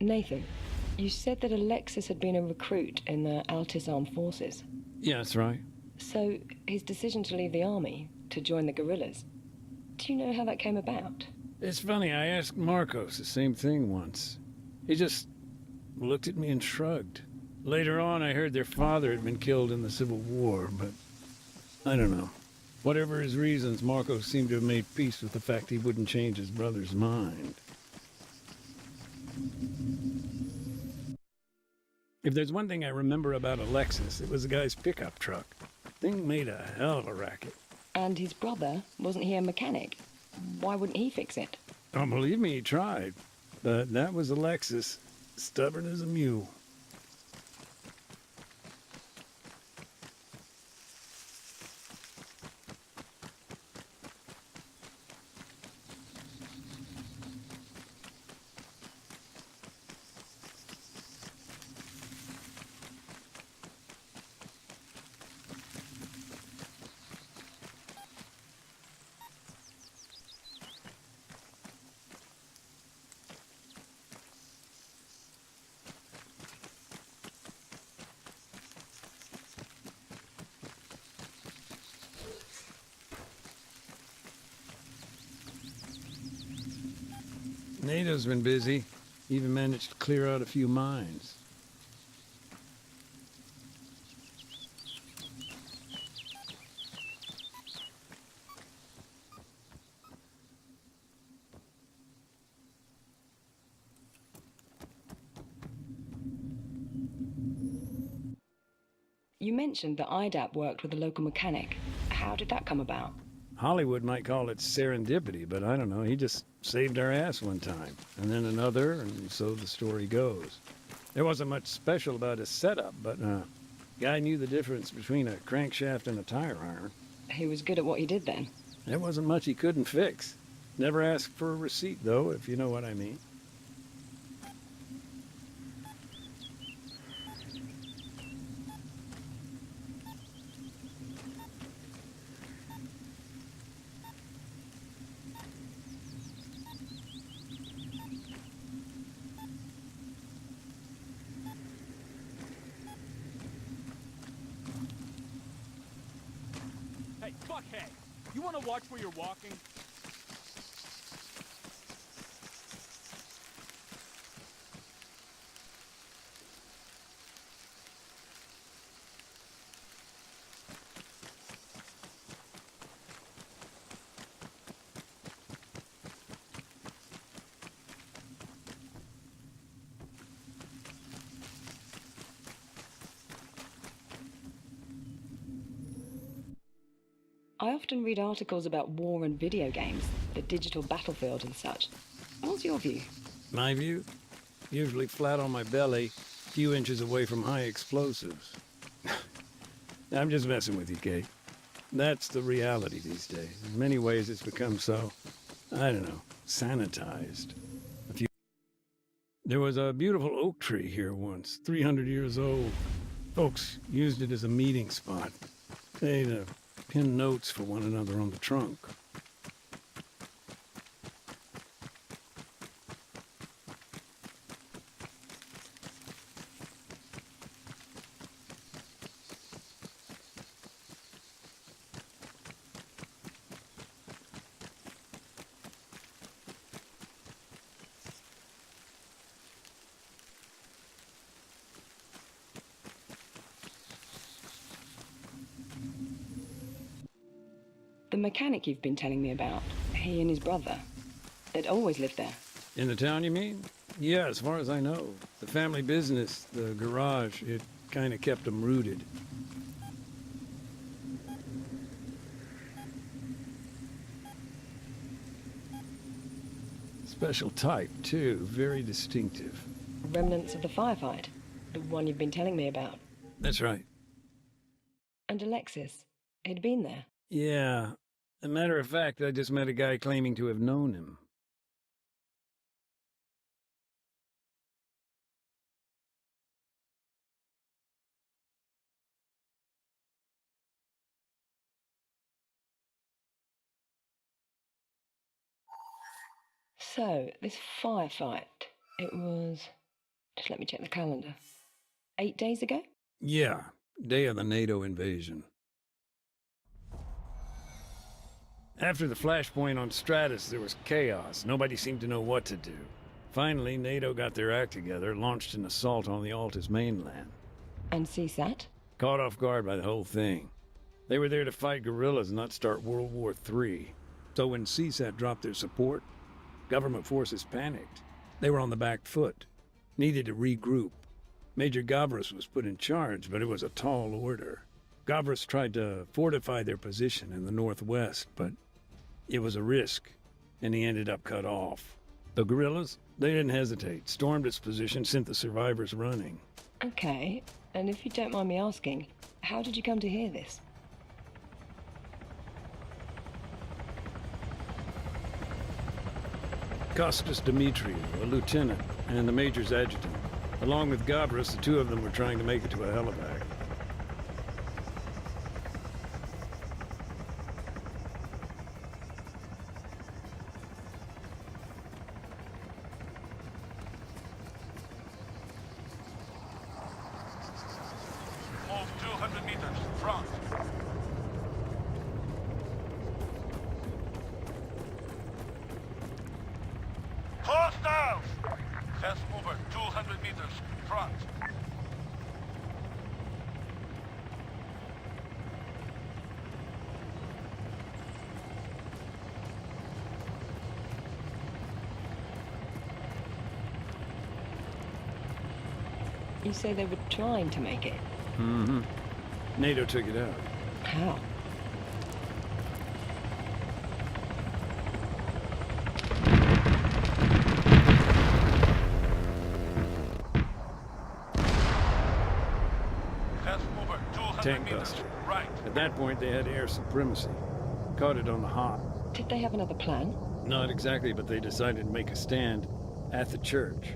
Nathan, you said that Alexis had been a recruit in the Altis Armed Forces. Yeah, that's right. So, his decision to leave the army, to join the guerrillas, do you know how that came about? It's funny, I asked Marcos the same thing once. He just looked at me and shrugged. Later on, I heard their father had been killed in the Civil War, but I don't know. Whatever his reasons, Marcos seemed to have made peace with the fact he wouldn't change his brother's mind. If there's one thing I remember about Alexis, it was the guy's pickup truck. Thing made a hell of a racket. And his brother, wasn't he a mechanic? Why wouldn't he fix it? Oh, believe me, he tried. But that was Alexis, stubborn as a mule. NATO's been busy. Even managed to clear out a few mines. You mentioned that IDAP worked with a local mechanic. How did that come about? Hollywood might call it serendipity, but I don't know. He just saved our ass one time, and then another, and so the story goes. There wasn't much special about his setup, but guy knew the difference between a crankshaft and a tire iron. He was good at what he did then. There wasn't much he couldn't fix. Never asked for a receipt, though, if you know what I mean. Hey, fuckhead! You wanna watch where you're walking? I often read articles about war and video games, the digital battlefield and such. What's your view? My view? Usually flat on my belly, a few inches away from high explosives. I'm just messing with you, Kate. That's the reality these days. In many ways, it's become so, I don't know, sanitized. There was a beautiful oak tree here once, 300 years old. Folks used it as a meeting spot. They'd pin notes for one another on the trunk. The mechanic you've been telling me about, he and his brother, they'd always lived there. In the town, you mean? Yeah, as far as I know. The family business, the garage, it kind of kept them rooted. Special type, too. Very distinctive. Remnants of the firefight, the one you've been telling me about. That's right. And Alexis, he'd been there. Yeah. As a matter of fact, I just met a guy claiming to have known him. So, this firefight, it was Just let me check the calendar. 8 days ago? Yeah, day of the NATO invasion. After the flashpoint on Stratus, there was chaos. Nobody seemed to know what to do. Finally, NATO got their act together, launched an assault on the Alta's mainland. And CSAT? Caught off guard by the whole thing. They were there to fight guerrillas, not start World War III. So when CSAT dropped their support, government forces panicked. They were on the back foot. Needed to regroup. Major Gavras was put in charge, but it was a tall order. Gavras tried to fortify their position in the northwest, but it was a risk, and he ended up cut off. The guerrillas, they didn't hesitate, stormed its position, sent the survivors running. Okay, and if you don't mind me asking, how did you come to hear this? Costas Dimitriou, a lieutenant, and the major's adjutant. Along with Gavras, the two of them were trying to make it to a helivac. Move 200 meters, front. Hostiles! Fast mover, 200 meters, front. You say they were trying to make it. Mm-hmm. NATO took it out. How? Fast mover, 200 Tank meters, buster. right. At that point, they had air supremacy. Caught it on the hop. Did they have another plan? Not exactly, but they decided to make a stand at the church.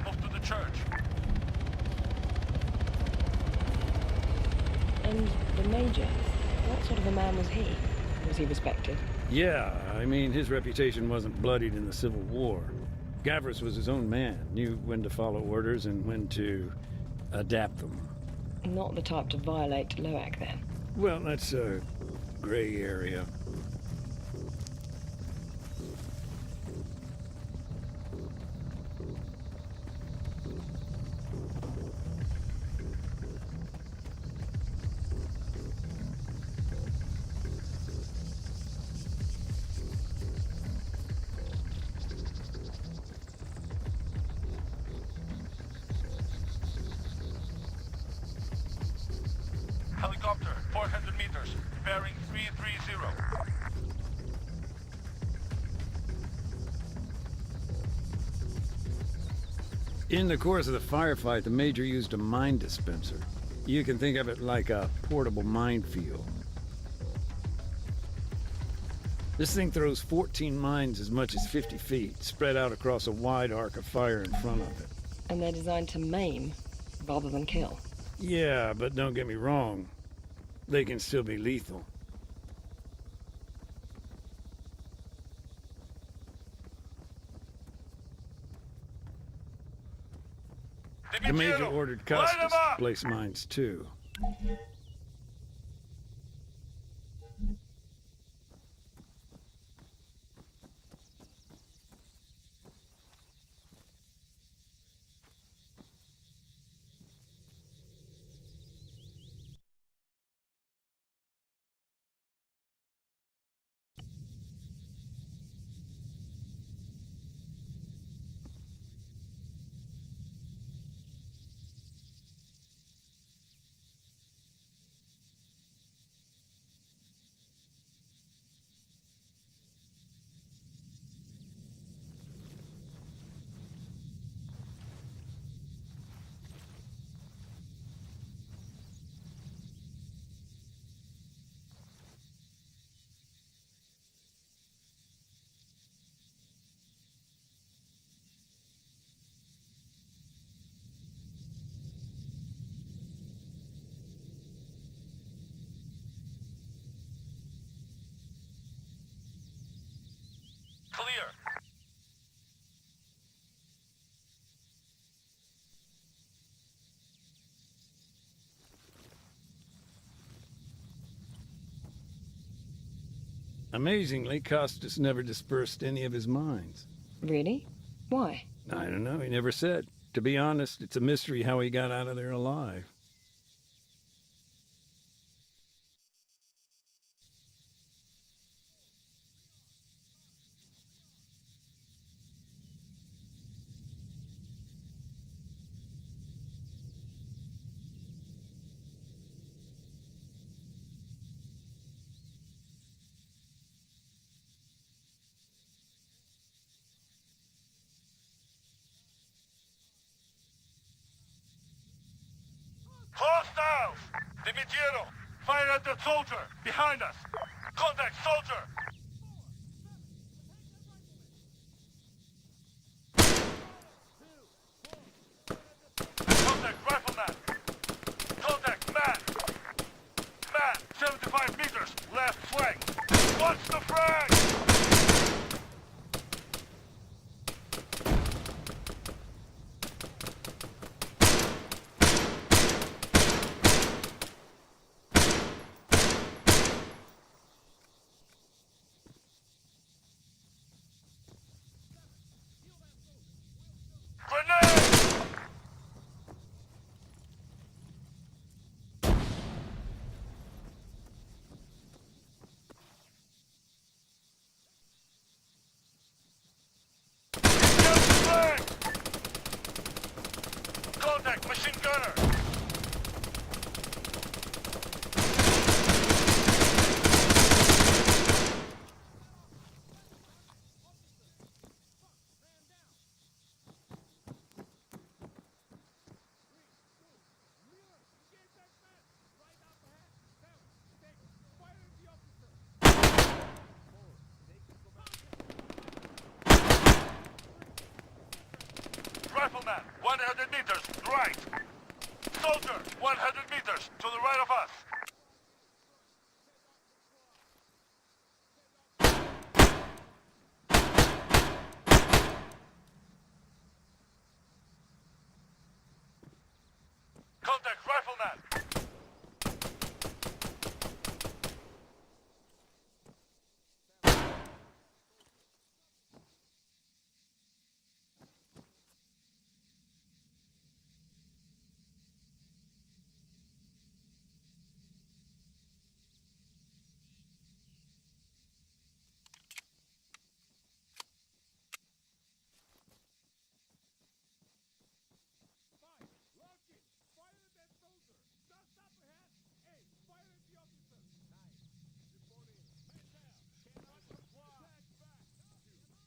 Move to the church. And the Major, what sort of a man was he? Was he respected? Yeah, I mean, his reputation wasn't bloodied in the Civil War. Gavras was his own man, knew when to follow orders and when to adapt them. Not the type to violate Loak, then. Well, that's a gray area. Helicopter, 400 meters, bearing 330. In the course of the firefight, the Major used a mine dispenser. You can think of it like a portable minefield. This thing throws 14 mines as much as 50 feet, spread out across a wide arc of fire in front of it. And they're designed to maim rather than kill. Yeah, but don't get me wrong. They can still be lethal. The Major ordered Costas to place mines too. Amazingly, Costas never dispersed any of his mines. Really? Why? I don't know, he never said. To be honest, it's a mystery how he got out of there alive. Hostiles! Dimitriero, fire at the soldier! Behind us! Contact soldier! Contact rifleman! Contact man! Man, 75 meters, left flank! Watch the frag! Grenade! Engage flag! Contact machine gunner! Rifleman, 100 meters, right! Soldier, 100 meters, to the right of us! Contact rifleman!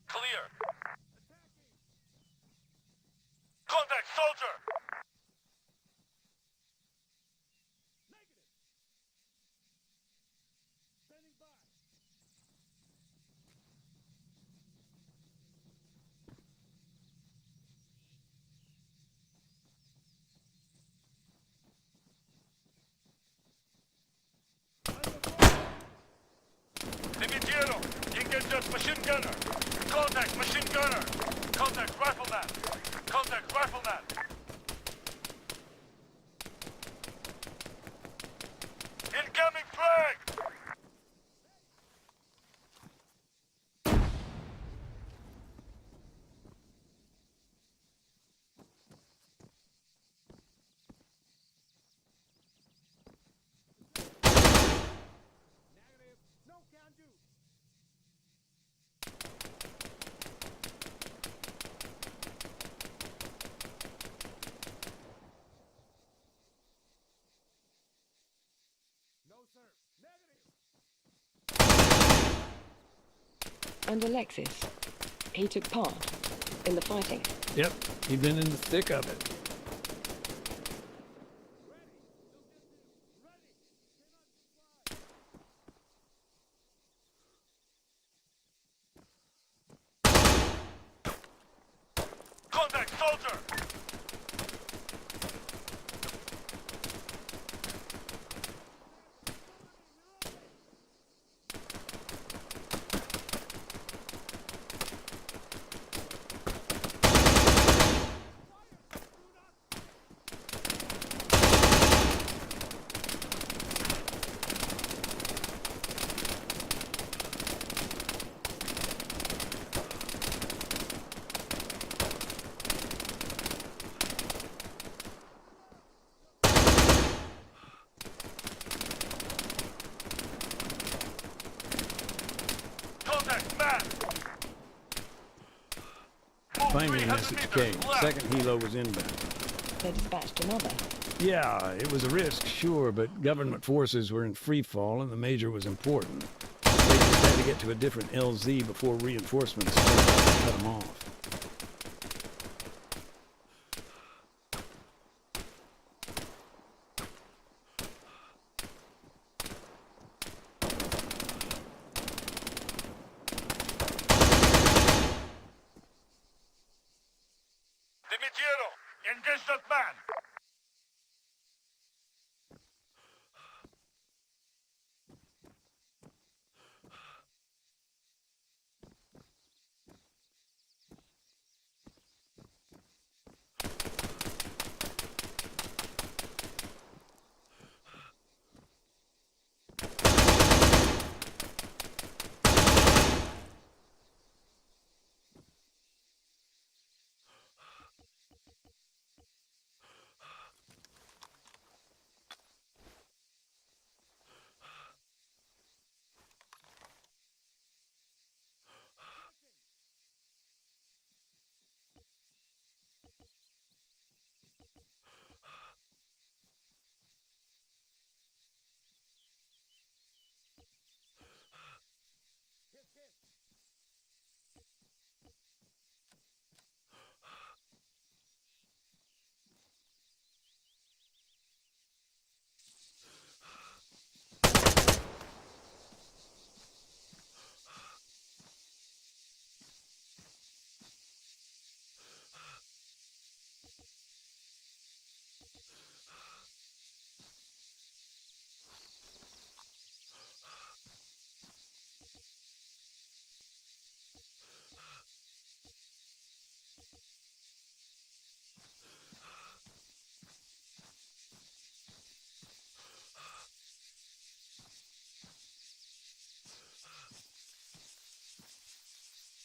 Clear. Contact soldier! Dimitriero, engage that machine gunner! Contact machine gunner! Contact rifleman! Contact rifleman! Incoming frag! And Alexis? He took part in the fighting? Yep, he'd been in the thick of it. Contact soldier! Find me a 300 message, meters Kate. left. Second helo was inbound. They dispatched another. Yeah, it was a risk, sure, but government forces were in free fall and the major was important. They just had to get to a different LZ before reinforcements cut them off. Dimitiero, engage that man.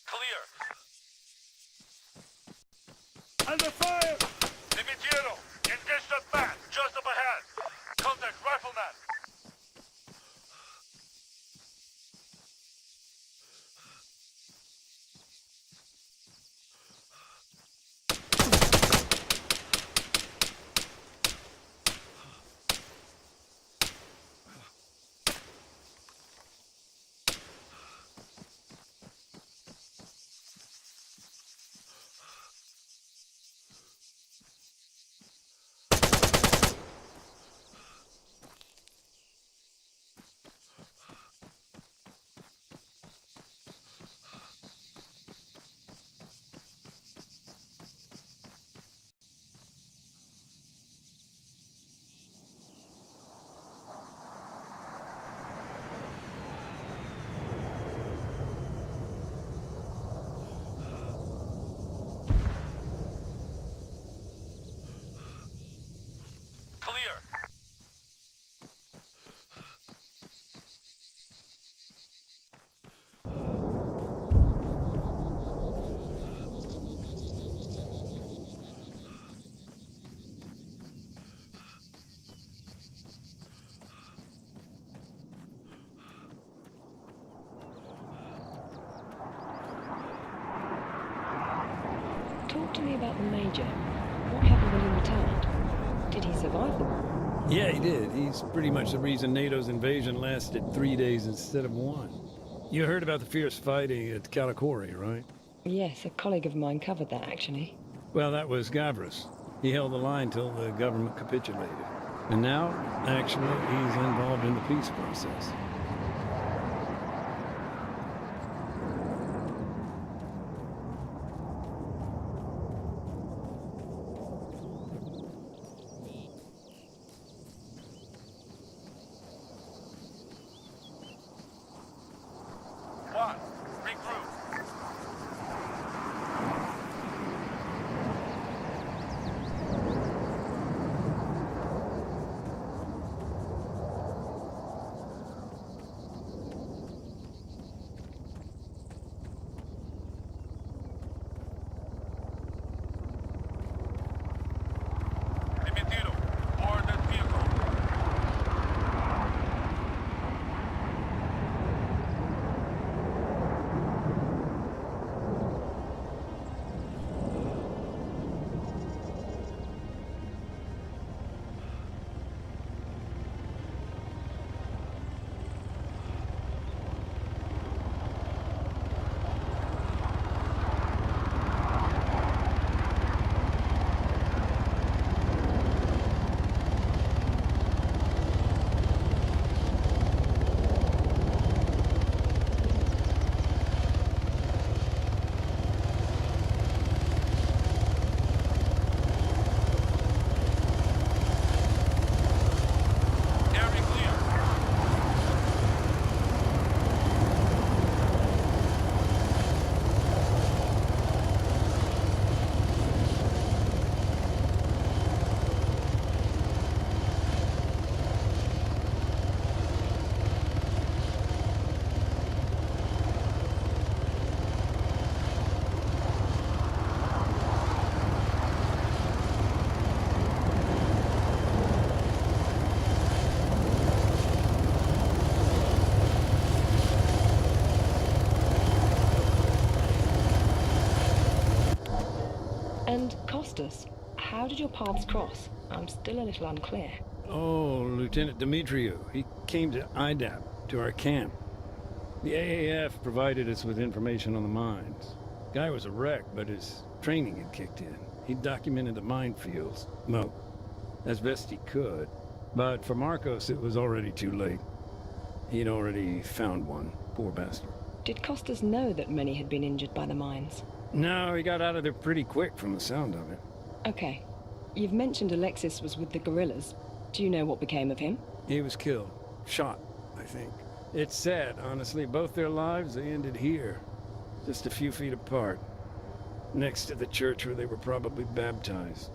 Clear. Under fire! Dimitiero, engage that man, just up ahead. Contact rifleman. Clear. Talk to me about the Major. What happened when he returned? Did he survive the war? Yeah, he did. He's pretty much the reason NATO's invasion lasted 3 days instead of 1. You heard about the fierce fighting at Karakori, right? Yes, a colleague of mine covered that, actually. Well, that was Gavris. He held the line till the government capitulated. And now, actually, he's involved in the peace process. One, regroup. Costas. How did your paths cross? I'm still a little unclear. Oh, Lieutenant Dimitriou. He came to IDAP, to our camp. The AAF provided us with information on the mines. Guy was a wreck, but his training had kicked in. He documented the minefields. Well, as best he could. But for Marcos, it was already too late. He'd already found one. Poor bastard. Did Costas know that many had been injured by the mines? No, he got out of there pretty quick from the sound of it. Okay. You've mentioned Alexis was with the guerrillas. Do you know what became of him? He was killed. Shot, I think. It's sad, honestly. Both their lives, they ended here. Just a few feet apart. Next to the church where they were probably baptized.